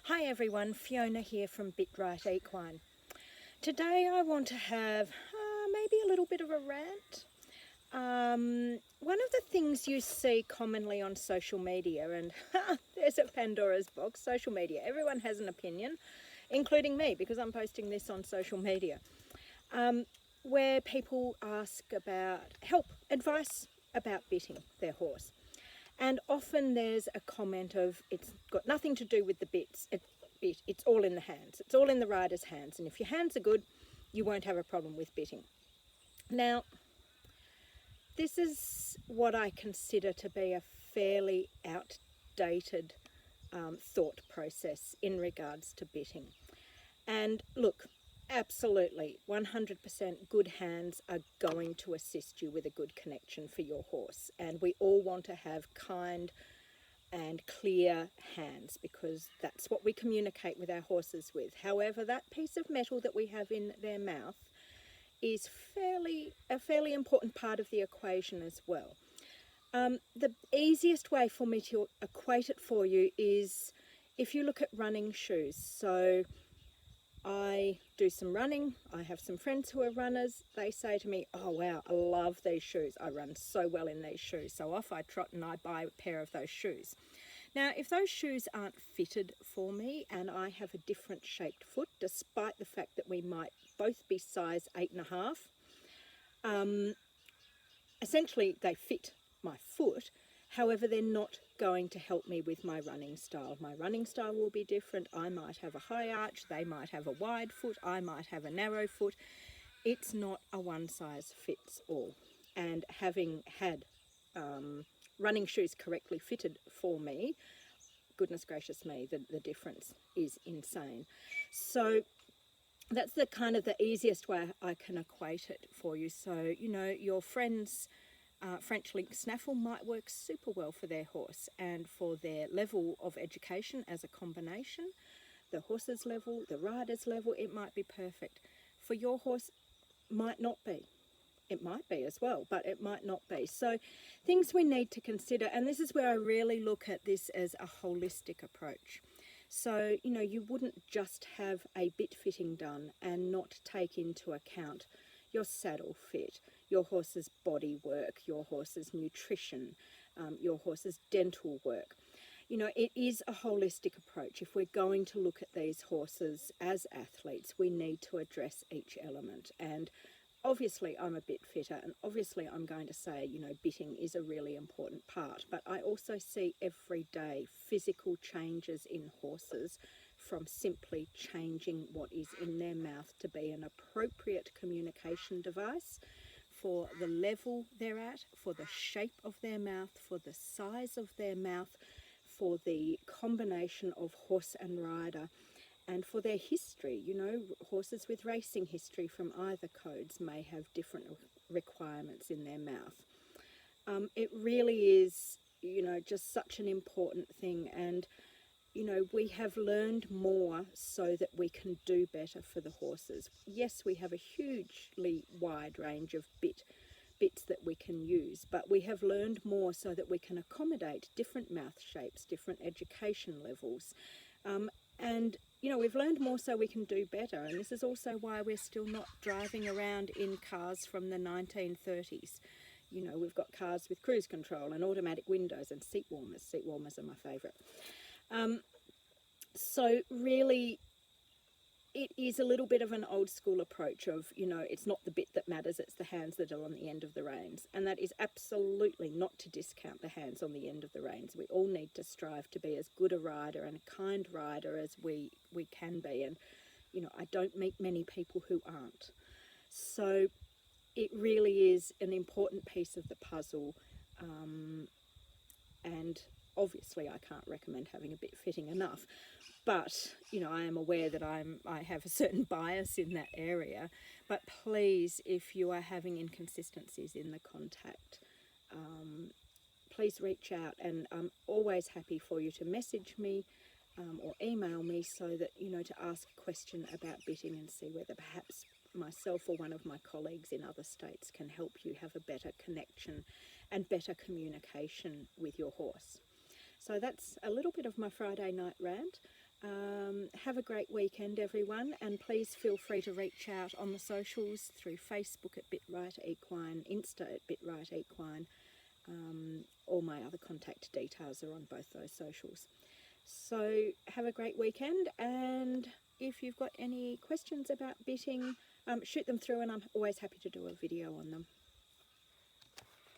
Hi everyone, Fiona here from BitRight Equine. Today I want to have maybe a little bit of a rant. One of the things you see commonly on social media, and there's a Pandora's box, social media, everyone has an opinion, including me because I'm posting this on social media, where people ask about help, advice about bitting their horse. And often there's a comment of, it's got nothing to do with the bits, it's all in the hands, it's all in the rider's hands, and if your hands are good, you won't have a problem with bitting. Now, this is what I consider to be a fairly outdated thought process in regards to bitting. And look, absolutely, 100% good hands are going to assist you with a good connection for your horse. And we all want to have kind and clear hands because that's what we communicate with our horses with. However, that piece of metal that we have in their mouth is a fairly important part of the equation as well. The easiest way for me to equate it for you is if you look at running shoes. So I do some running, I have some friends who are runners, they say to me, oh wow, I love these shoes, I run so well in these shoes, so off I trot and I buy a pair of those shoes. Now if those shoes aren't fitted for me and I have a different shaped foot, despite the fact that we might both be size 8.5, essentially they fit my foot. However, they're not going to help me with my running style. My running style will be different. I might have a high arch, they might have a wide foot, I might have a narrow foot. It's not a one size fits all. And having had running shoes correctly fitted for me, goodness gracious me, the difference is insane. So that's the kind of the easiest way I can equate it for you. So, you know, your friends' French link snaffle might work super well for their horse and for their level of education as a combination. The horse's level, the rider's level, it might be perfect. For your horse, might not be. It might be as well, but it might not be. So things we need to consider, and this is where I really look at this as a holistic approach. So, you know, you wouldn't just have a bit fitting done and not take into account your saddle fit, your horse's body work, your horse's nutrition, your horse's dental work. You know, it is a holistic approach. If we're going to look at these horses as athletes, we need to address each element. And obviously I'm a bit fitter, and obviously I'm going to say, you know, bitting is a really important part, but I also see everyday physical changes in horses from simply changing what is in their mouth to be an appropriate communication device for the level they're at, for the shape of their mouth, for the size of their mouth, for the combination of horse and rider, and for their history. You know, horses with racing history from either codes may have different requirements in their mouth. It really is, you know, just such an important thing. And, you know, we have learned more so that we can do better for the horses. Yes, we have a hugely wide range of bits that we can use, but we have learned more so that we can accommodate different mouth shapes, different education levels. And, you know, we've learned more so we can do better. And this is also why we're still not driving around in cars from the 1930s. You know, we've got cars with cruise control and automatic windows and seat warmers. Seat warmers are my favourite. So really, it is a little bit of an old school approach of, you know, it's not the bit that matters, it's the hands that are on the end of the reins. And that is absolutely not to discount the hands on the end of the reins. We all need to strive to be as good a rider and a kind rider as we can be. And, you know, I don't meet many people who aren't. So it really is an important piece of the puzzle. And obviously I can't recommend having a bit fitting enough, but, you know, I am aware that I have a certain bias in that area. But please, if you are having inconsistencies in the contact, please reach out, and I'm always happy for you to message me or email me so that, you know, to ask a question about bitting and see whether perhaps myself or one of my colleagues in other states can help you have a better connection and better communication with your horse. So that's a little bit of my Friday night rant. Have a great weekend, everyone, and please feel free to reach out on the socials through Facebook at Bitright Equine, Insta at Bitright Equine. All my other contact details are on both those socials. So have a great weekend, and if you've got any questions about bitting, shoot them through, and I'm always happy to do a video on them.